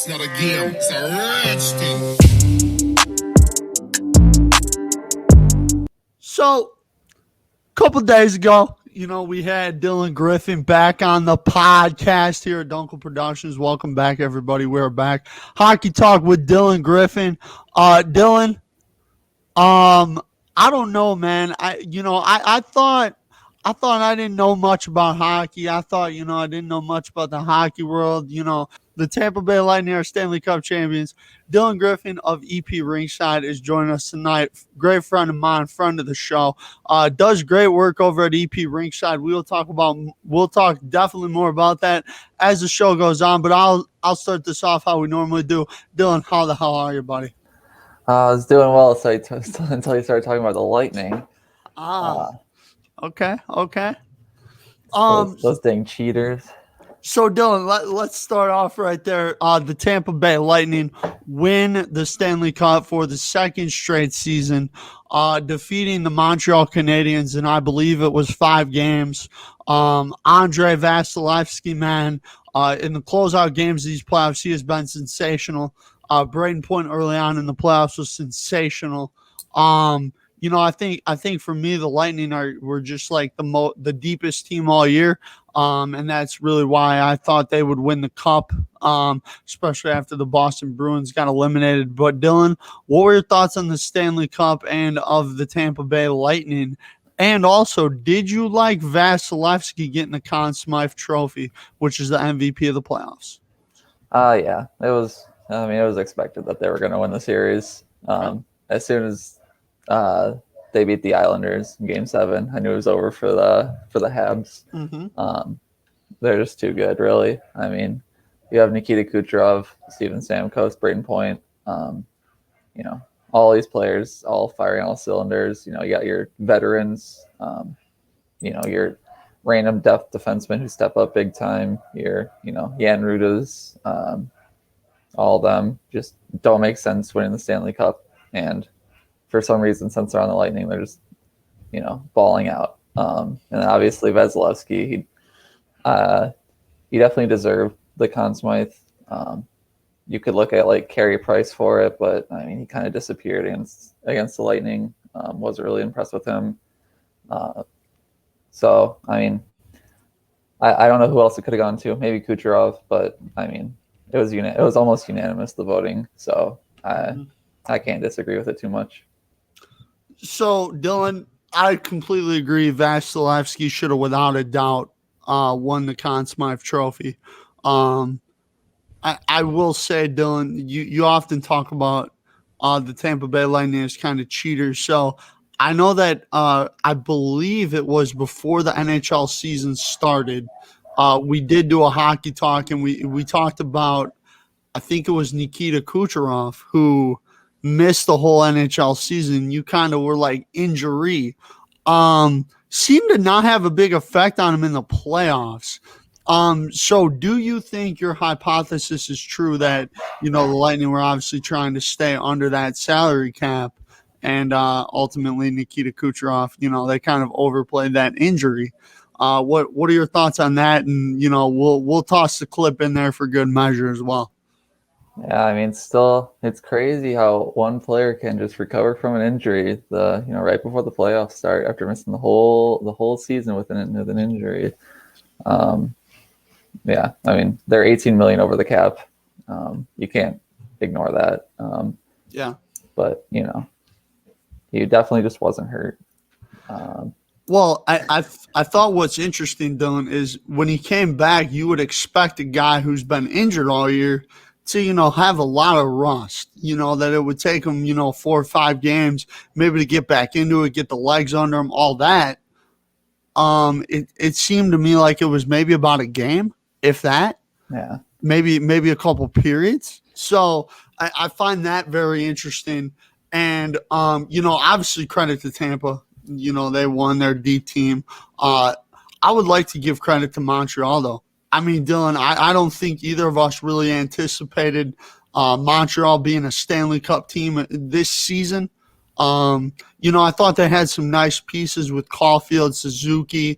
It's not a game, it's a rich thing. So, a couple days ago, we had Dylan Griffing back on the podcast here at Duncan Productions. Welcome back, everybody. We're back. Hockey Talk with Dylan Griffing. Dylan, I don't know, man. I thought I didn't know much about hockey. I thought, I didn't know much about the hockey world. The Tampa Bay Lightning are Stanley Cup champions. Dylan Griffing of EP Ringside is joining us tonight. Great friend of mine, friend of the show. Does great work over at EP Ringside. We'll talk definitely more about that as the show goes on. But I'll start this off how we normally do. Dylan, how the hell are you, buddy? I was doing well until you started talking about the Lightning. Okay. Those dang cheaters. So, Dylan, let's start off right there. The Tampa Bay Lightning win the Stanley Cup for the second straight season, defeating the Montreal Canadiens, and I believe it was 5 games. Andrei Vasilevsky, man, in the closeout games of these playoffs, he has been sensational. Braden Point early on in the playoffs was sensational. I think for me, the Lightning were just like the deepest team all year. And that's really why I thought they would win the cup, especially after the Boston Bruins got eliminated. But Dylan, what were your thoughts on the Stanley Cup and of the Tampa Bay Lightning? And also, did you like Vasilevsky getting the Conn Smythe Trophy, which is the MVP of the playoffs? Yeah, it was. I mean, it was expected that they were going to win the series. As soon as they beat the Islanders in Game 7, I knew it was over for the Habs. Mm-hmm. They're just too good, really. I mean, you have Nikita Kucherov, Steven Stamkos, Braden Point. All these players, all firing all cylinders. You got your veterans. Your random depth defensemen who step up big time. Your Jan Rudas. All of them just don't make sense winning the Stanley Cup, and for some reason, since they're on the Lightning, they're just, balling out. And then obviously Vasilevsky, he definitely deserved the Conn Smythe. You could look at like Carey Price for it, but I mean, he kind of disappeared against the Lightning. Wasn't really impressed with him. So I mean, I don't know who else it could have gone to. Maybe Kucherov, but I mean, it was almost unanimous, the voting. So I can't disagree with it too much. So, Dylan, I completely agree. Vasilevsky should have, without a doubt, won the Conn Smythe Trophy. I will say, Dylan, you often talk about the Tampa Bay Lightning as kind of cheaters. So I know that I believe it was before the NHL season started. We did do a hockey talk, and we talked about, I think it was Nikita Kucherov, who missed the whole NHL season. You kind of were like injury. Seemed to not have a big effect on him in the playoffs. So do you think your hypothesis is true that, the Lightning were obviously trying to stay under that salary cap, and ultimately Nikita Kucherov, they kind of overplayed that injury? What are your thoughts on that? And, we'll toss the clip in there for good measure as well. Yeah, I mean, still, it's crazy how one player can just recover from an injury right before the playoffs start after missing the whole season with an injury. Yeah, I mean, they're $18 million over the cap. You can't ignore that. Yeah, but he definitely just wasn't hurt. Well, I thought what's interesting, Dylan, is when he came back, you would expect a guy who's been injured all year to, have a lot of rust, that it would take him, 4 or 5 games maybe to get back into it, get the legs under him, all that. It seemed to me like it was maybe about a game, if that. Yeah. Maybe a couple periods. So I find that very interesting. And, obviously credit to Tampa. They won their D team. I would like to give credit to Montreal, though. I mean, Dylan, I don't think either of us really anticipated Montreal being a Stanley Cup team this season. I thought they had some nice pieces with Caulfield, Suzuki,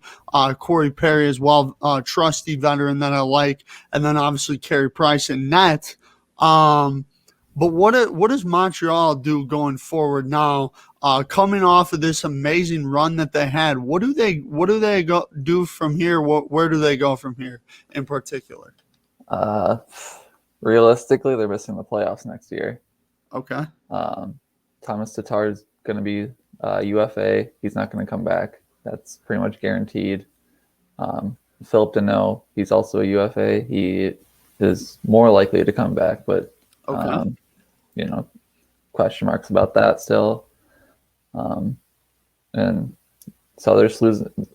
Corey Perry as well, trusty veteran that I like, and then obviously Carey Price and net. But what does Montreal do going forward now? Coming off of this amazing run that they had, what do they do from here? Where do they go from here in particular? Uh, Realistically, they're missing the playoffs next year. Okay. Thomas Tatar is going to be UFA. He's not going to come back. That's pretty much guaranteed. Philip Deneau, he's also a UFA. He is more likely to come back, but Okay. Question marks about that still. And so they're just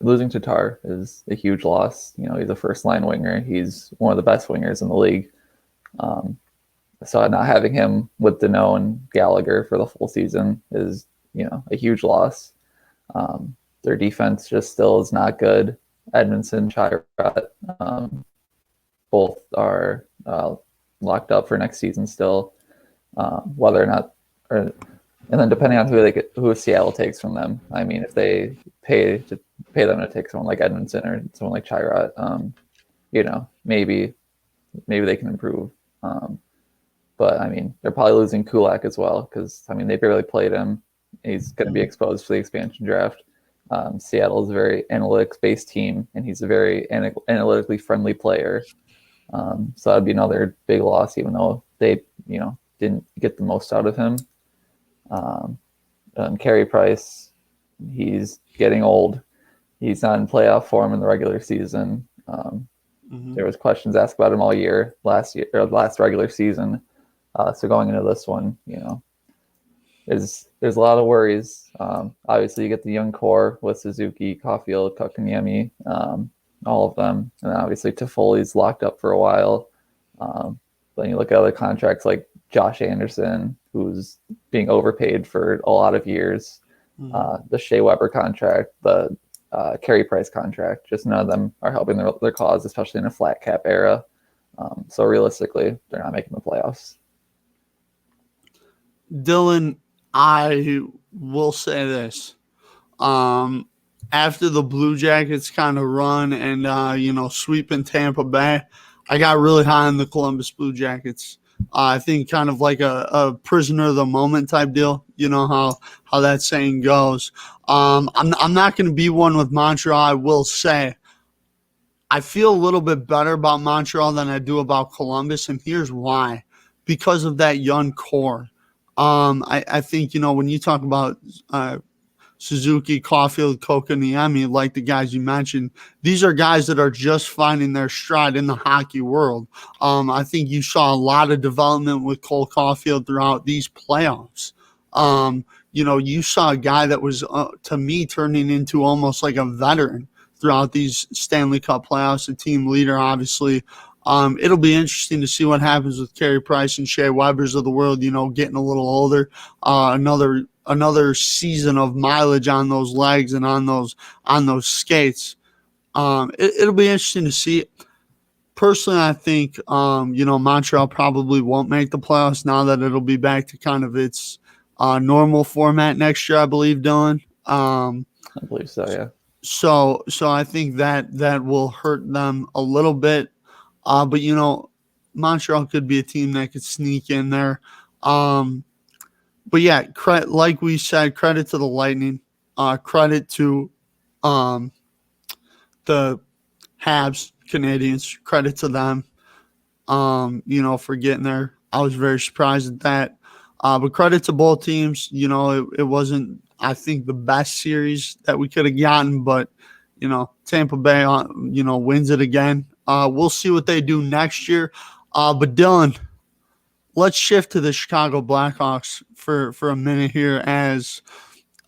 losing Tatar is a huge loss. He's a first line winger. He's one of the best wingers in the league. So not having him with Deneau and Gallagher for the full season is, a huge loss. Their defense just still is not good. Edmondson, Chirot, both are locked up for next season still. Whether or not, and then depending on who Seattle takes from them. I mean, if they pay them to take someone like Edmondson or someone like Chirot, maybe they can improve. But I mean, they're probably losing Kulak as well because they barely played him. He's going to be exposed for the expansion draft. Seattle is a very analytics-based team, and he's a very analytically friendly player. So that'd be another big loss, even though they, didn't get the most out of him. Carey Price, he's getting old. He's not in playoff form in the regular season. There was questions asked about him all year, last regular season. So going into this one, there's a lot of worries. Obviously, you get the young core with Suzuki, Caulfield, Kotkaniemi, all of them, and then obviously Toffoli's locked up for a while. Then you look at other contracts like Josh Anderson, who's being overpaid for a lot of years. The Shea Weber contract, the Carey Price contract, just none of them are helping their cause, especially in a flat cap era. So realistically, they're not making the playoffs. Dylan, I will say this. After the Blue Jackets kind of run and, sweeping Tampa Bay, I got really high on the Columbus Blue Jackets. I think kind of like a prisoner of the moment type deal. You know how that saying goes. I'm not going to be one with Montreal. I will say I feel a little bit better about Montreal than I do about Columbus, and here's why. Because of that young core. I think, when you talk about Suzuki, Caulfield, Kotkaniemi, like the guys you mentioned, these are guys that are just finding their stride in the hockey world. I think you saw a lot of development with Cole Caulfield throughout these playoffs. You saw a guy that was, to me, turning into almost like a veteran throughout these Stanley Cup playoffs, a team leader, obviously. It'll be interesting to see what happens with Carey Price and Shea Webers of the world, getting a little older. Another season of mileage on those legs and on those skates. It'll be interesting to see. Personally, I think Montreal probably won't make the playoffs now that it'll be back to kind of its normal format next year, I believe, Dylan. I believe so, yeah. So I think that will hurt them a little bit. But Montreal could be a team that could sneak in there. But yeah, like we said, credit to the Lightning. Credit to the Habs, Canadiens. Credit to them. For getting there. I was very surprised at that. But credit to both teams. It wasn't, I think, the best series that we could have gotten, but Tampa Bay, wins it again. We'll see what they do next year. But Dylan, let's shift to the Chicago Blackhawks for a minute here as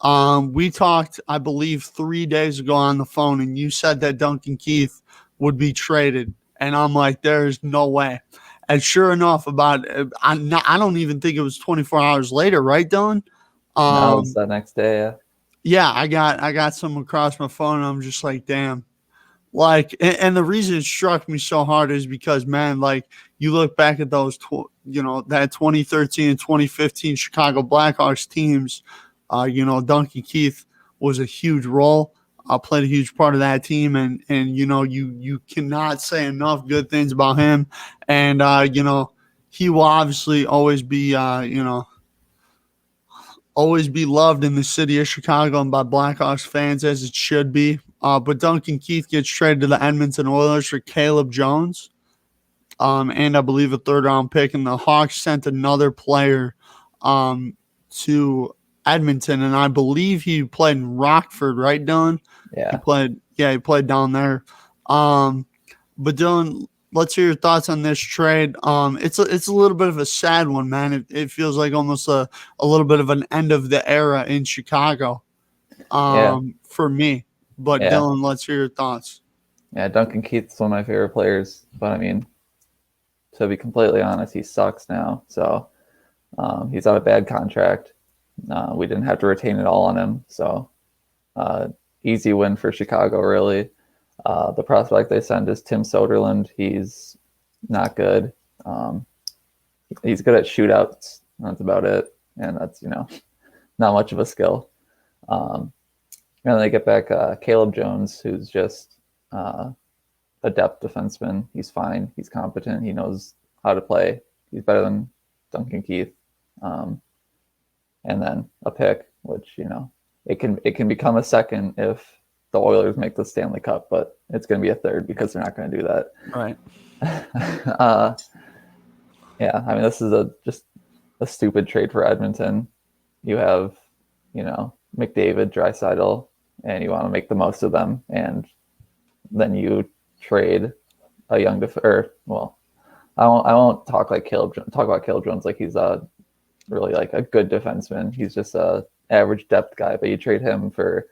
we talked, I believe, 3 days ago on the phone, and you said that Duncan Keith would be traded. And I'm like, there's no way. And sure enough, I don't even think it was 24 hours later, right, Dylan? No, it's the next day, yeah. Yeah, I got some across my phone, and I'm just like, damn. Like, and the reason it struck me so hard is because, man, like, you look back at those, that 2013 and 2015 Chicago Blackhawks teams, Duncan Keith was a huge role, played a huge part of that team, and you cannot say enough good things about him. And, he will obviously always be, always be loved in the city of Chicago and by Blackhawks fans as it should be. But Duncan Keith gets traded to the Edmonton Oilers for Caleb Jones, and I believe a third-round pick. And the Hawks sent another player to Edmonton, and I believe he played in Rockford, right, Dylan? Yeah. He played down there. But Dylan, let's hear your thoughts on this trade. It's a little bit of a sad one, man. It feels like almost a little bit of an end of the era in Chicago, for me. But Dylan, let's hear your thoughts. Yeah, Duncan Keith's one of my favorite players, but I mean, to be completely honest, he sucks now. So he's on a bad contract. We didn't have to retain it all on him, so easy win for Chicago, really. The prospect they send is Tim Soderlund. He's not good. He's good at shootouts. That's about it, and that's not much of a skill. And then they get back Caleb Jones, who's just a depth defenseman. He's fine. He's competent. He knows how to play. He's better than Duncan Keith. And then a pick, which it can become a second if the Oilers make the Stanley Cup, but it's going to be a third because they're not going to do that. Right. Yeah, I mean, this is just a stupid trade for Edmonton. You have, McDavid, Draisaitl, and you want to make the most of them, and then you trade a young I won't talk about Caleb Jones like he's really like a good defenseman. He's just a average depth guy, but you trade him for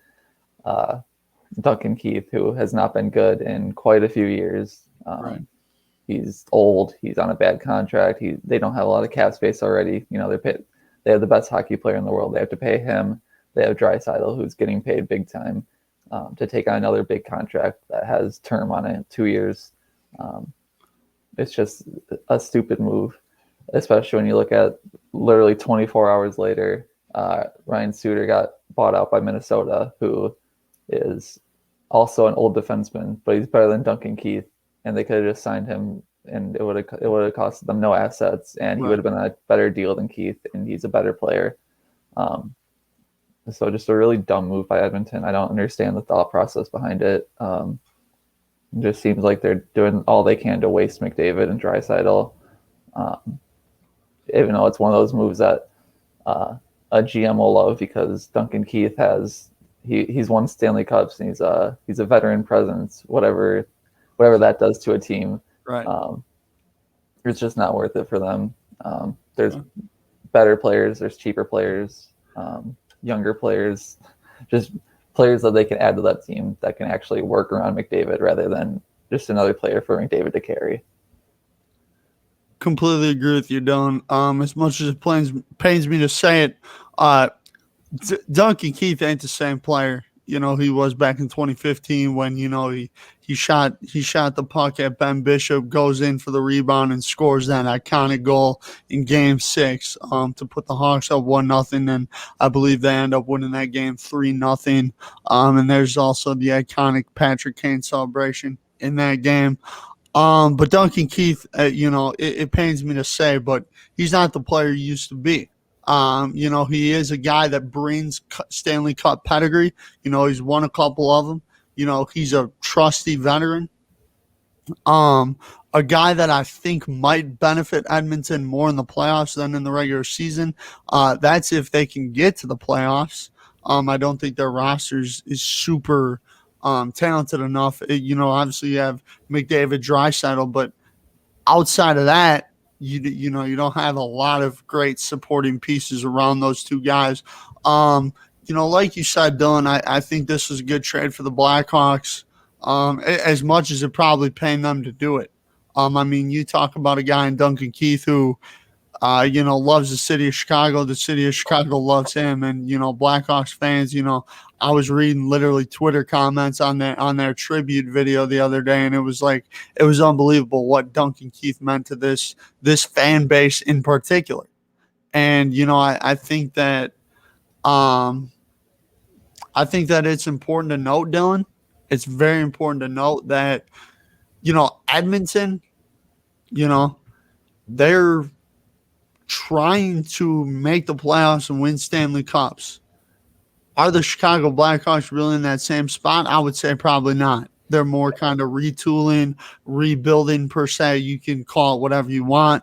Duncan Keith, who has not been good in quite a few years. Right. He's old. He's on a bad contract. They don't have a lot of cap space already. They have the best hockey player in the world. They have to pay him. They have Draisaitl, who's getting paid big time to take on another big contract that has term on it, 2 years. It's just a stupid move, especially when you look at literally 24 hours later, Ryan Suter got bought out by Minnesota, who is also an old defenseman, but he's better than Duncan Keith, and they could have just signed him, and it would have cost them no assets, and he would have been a better deal than Keith, and he's a better player. So just a really dumb move by Edmonton. I don't understand the thought process behind it. It just seems like they're doing all they can to waste McDavid and Draisaitl, even though it's one of those moves that a GM will love, because Duncan Keith he's won Stanley Cups, and he's a veteran presence. Whatever that does to a team, right? It's just not worth it for them. There's better players, there's cheaper players, younger players, just players that they can add to that team that can actually work around McDavid rather than just another player for McDavid to carry. Completely agree with you, Dylan. As much as it pains me to say it, Duncan Keith ain't the same player he was back in 2015 when he shot the puck at Ben Bishop, goes in for the rebound and scores that iconic goal in Game 6 to put the Hawks up 1-0, and I believe they end up winning that game 3-0. And there's also the iconic Patrick Kane celebration in that game. But Duncan Keith, it pains me to say, but he's not the player he used to be. He is a guy that brings Stanley Cup pedigree. He's won a couple of them. He's a trusty veteran. A guy that I think might benefit Edmonton more in the playoffs than in the regular season. That's if they can get to the playoffs. I don't think their roster is super talented enough. Obviously you have McDavid, Draisaitl, but outside of that, you don't have a lot of great supporting pieces around those two guys. Like you said, Dylan, I think this is a good trade for the Blackhawks, as much as it probably paying them to do it. You talk about a guy in Duncan Keith who, loves the city of Chicago. The city of Chicago loves him, and Blackhawks fans. I was reading literally Twitter comments on their tribute video the other day, and it was unbelievable what Duncan Keith meant to this fan base in particular. And I think that it's important to note, Dylan. It's very important to note that Edmonton, they're trying to make the playoffs and win Stanley Cups. Are the Chicago Blackhawks really in that same spot? I would say probably not. They're more kind of retooling, rebuilding per se. You can call it whatever you want.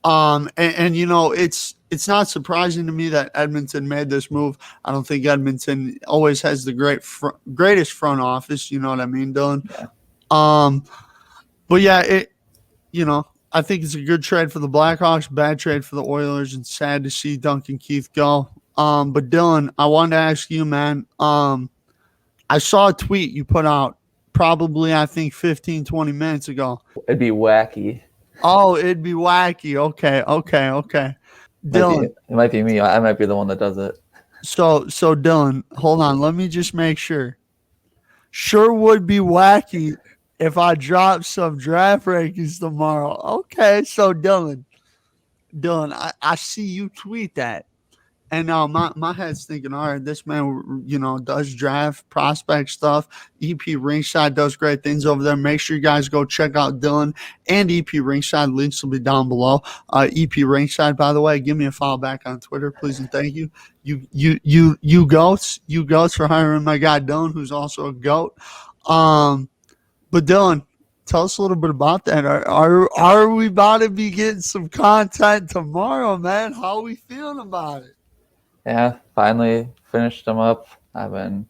And you know, it's not surprising to me that Edmonton made this move. I don't think Edmonton always has the greatest front office. You know what I mean, Dylan? Yeah. But yeah, I think it's a good trade for the Blackhawks, bad trade for the Oilers, and sad to see Duncan Keith go. But Dylan, I wanted to ask you, man. I saw a tweet you put out probably, I think, 15, 20 minutes ago. It'd be wacky. Oh, it'd be wacky. Okay. Dylan. It might be me. I might be the one that does it. So Dylan, hold on. Let me just make sure. Sure would be wacky if I drop some draft rankings tomorrow. Okay, so Dylan, I see you tweet that. And now my head's thinking, all right, this man, does draft prospect stuff. EP Ringside does great things over there. Make sure you guys go check out Dylan and EP Ringside. Links will be down below. EP Ringside, by the way, give me a follow back on Twitter, please and thank you. You goats for hiring my guy Dylan, who's also a goat. But Dylan, tell us a little bit about that. Are we about to be getting some content tomorrow, man? How are we feeling about it? Yeah, finally finished them up. I've been,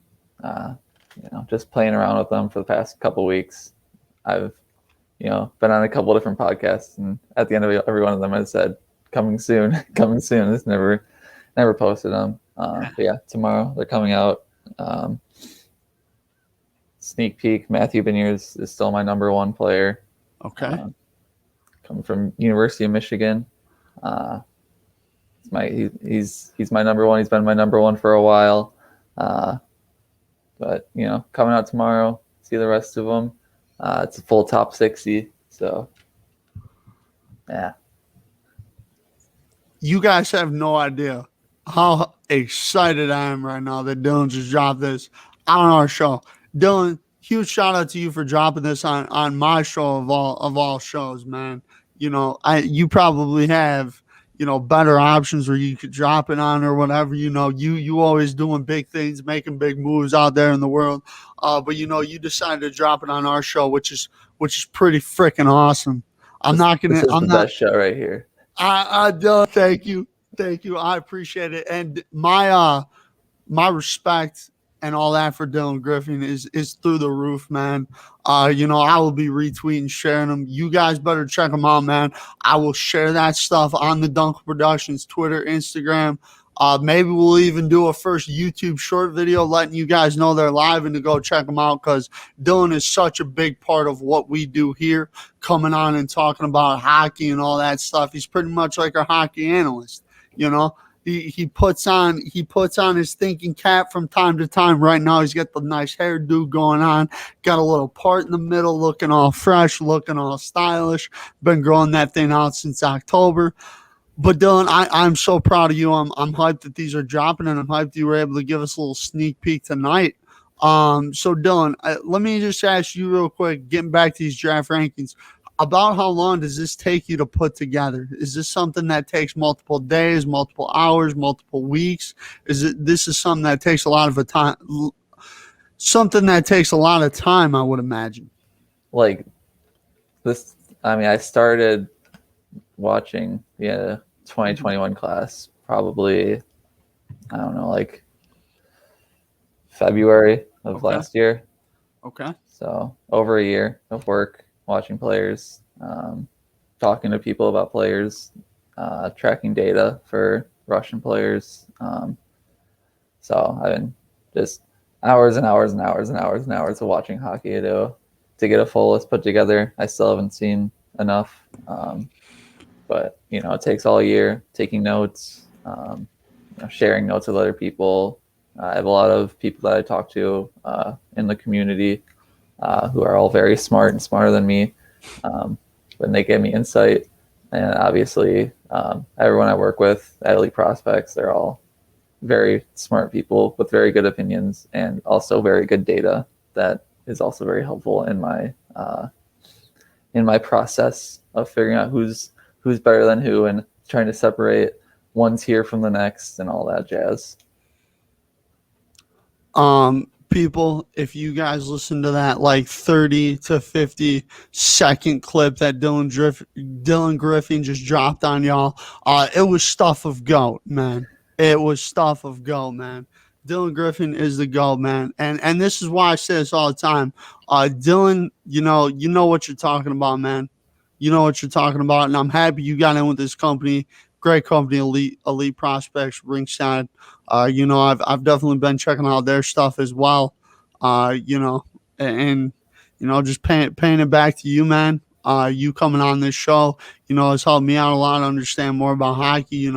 just playing around with them for the past couple weeks. I've, been on a couple different podcasts, and at the end of every one of them, I said, "Coming soon, coming soon." It's never posted them. But yeah, tomorrow they're coming out. Sneak peek: Matthew Beniers is still my number one player. Okay. Coming from University of Michigan. He's my number one. He's been my number one for a while. But coming out tomorrow, see the rest of them. It's a full top 60. So yeah. You guys have no idea how excited I am right now that Dylan just dropped this on our show. Dylan, huge shout out to you for dropping this on my show of all shows, man. You probably have better options where you could drop it on or whatever. You always doing big things, making big moves out there in the world. But you decided to drop it on our show, which is pretty freaking awesome. This is the best show right here. I thank you. I appreciate it. And my respect and all that for Dylan Griffing is through the roof, man. I will be retweeting, sharing them. You guys better check them out, man. I will share that stuff on the Duncan Productions Twitter, Instagram. Maybe we'll even do a first YouTube short video letting you guys know they're live and to go check them out, because Dylan is such a big part of what we do here, coming on and talking about hockey and all that stuff. He's pretty much like our hockey analyst, He puts on his thinking cap from time to time. Right now, he's got the nice hairdo going on, got a little part in the middle, looking all fresh, looking all stylish. Been growing that thing out since October. But Dylan, I'm so proud of you. I'm hyped that these are dropping, and I'm hyped you were able to give us a little sneak peek tonight. So Dylan, let me just ask you real quick, getting back to these draft rankings. About how long does this take you to put together? Is this something that takes multiple days, multiple hours, multiple weeks? This is something that takes a lot of time? Something that takes a lot of time, I would imagine. Like this, I started watching the 2021 class probably, I don't know, like February of last year. Okay. So over a year of work, watching players, talking to people about players, tracking data for Russian players. So I've been just hours and hours and hours and hours and hours of watching hockey to get a full list put together. I still haven't seen enough, but it takes all year, taking notes, sharing notes with other people. I have a lot of people that I talk to in the community who are all very smart and smarter than me. When they give me insight, and obviously everyone I work with at Elite Prospects, they're all very smart people with very good opinions and also very good data that is also very helpful in my process of figuring out who's who's better than who and trying to separate one tier from the next and all that jazz. People, if you guys listen to that like 30 to 50 second clip that Dylan Griffing just dropped on y'all, it was stuff of GOAT, man. It was stuff of GOAT, man. Dylan Griffing is the GOAT, man. And this is why I say this all the time. Dylan, you know what you're talking about, man. You know what you're talking about, and I'm happy you got in with this company. Great company, elite prospects, ringside. I've definitely been checking out their stuff as well. And just paying it back to you, man. You coming on this show, has helped me out a lot to understand more about hockey.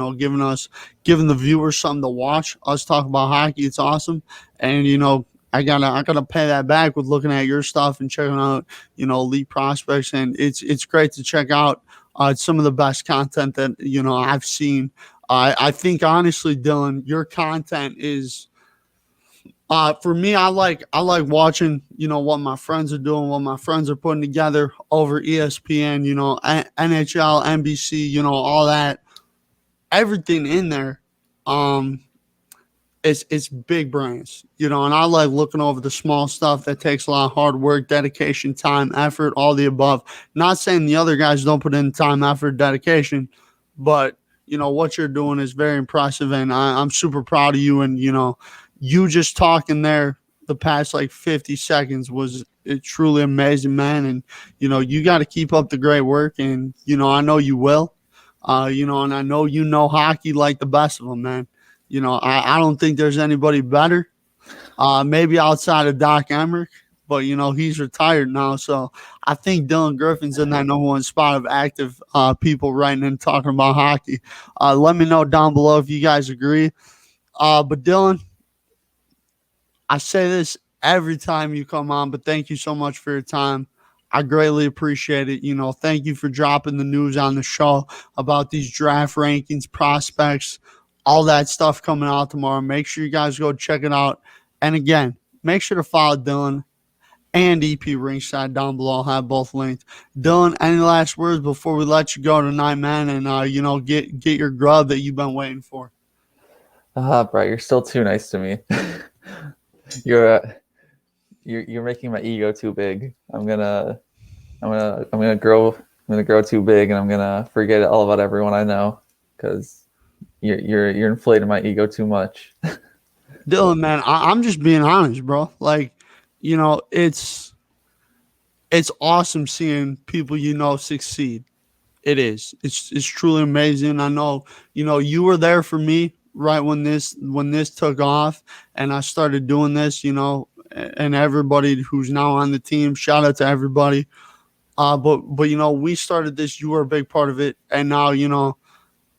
Giving the viewers something to watch. Us talk about hockey, it's awesome. And I gotta pay that back with looking at your stuff and checking out elite prospects. And it's great to check out some of the best content that I've seen. I think honestly, Dylan, your content is for me. I like watching what my friends are doing, what my friends are putting together over ESPN, NHL, NBC, all that, everything in there. It's big brains, and I like looking over the small stuff that takes a lot of hard work, dedication, time, effort, all the above. Not saying the other guys don't put in time, effort, dedication, but what you're doing is very impressive, and I'm super proud of you. And you just talking there the past like 50 seconds was truly amazing, man. And you got to keep up the great work, and I know you will. And I know hockey like the best of them, man. I don't think there's anybody better, maybe outside of Doc Emmerich, but, he's retired now. So I think Dylan Griffin's in that number one spot of active people writing and talking about hockey. Let me know down below if you guys agree. But Dylan, I say this every time you come on, but thank you so much for your time. I greatly appreciate it. Thank you for dropping the news on the show about these draft rankings, prospects, all that stuff coming out tomorrow. Make sure you guys go check it out. And again, make sure to follow Dylan and EP Ringside down below. I'll have both linked. Dylan, any last words before we let you go tonight, man, and get your grub that you've been waiting for? Bro, you're still too nice to me. You're making my ego too big. I'm gonna grow too big, and I'm gonna forget all about everyone I know because you're inflating my ego too much. Dylan, man, I'm just being honest, bro. Like, it's awesome seeing people succeed. It is. It's truly amazing. I know, you were there for me right when this took off, and I started doing this, and everybody who's now on the team. Shout out to everybody. But we started this. You were a big part of it, and now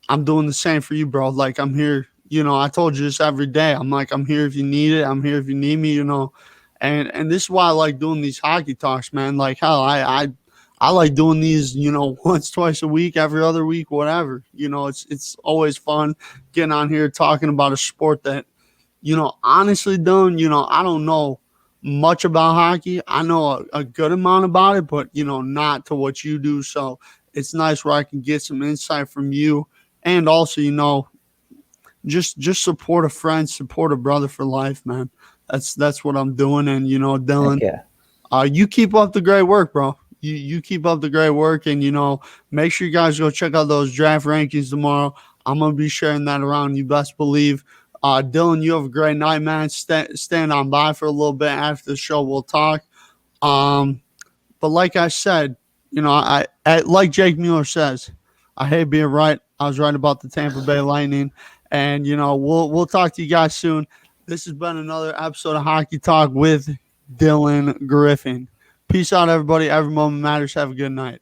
I'm doing the same for you, bro. Like, I'm here. I told you this every day. I'm like, I'm here if you need it. I'm here if you need me. And this is why I like doing these hockey talks, man. Like, hell, I like doing these, once, twice a week, every other week, whatever. It's always fun getting on here talking about a sport that, honestly, Dylan, I don't know much about hockey. I know a good amount about it, but, not to what you do. So it's nice where I can get some insight from you. And also, just support a friend, support a brother for life, man. That's what I'm doing. And, Dylan, you keep up the great work, bro. You keep up the great work, and, make sure you guys go check out those draft rankings tomorrow. I'm going to be sharing that around. You best believe. Dylan, you have a great night, man. Stand on by for a little bit after the show. We'll talk. But like I said, I like Jake Mueller says, I hate being right. I was right about the Tampa Bay Lightning. And, we'll talk to you guys soon. This has been another episode of Hockey Talk with Dylan Griffing. Peace out, everybody. Every moment matters. Have a good night.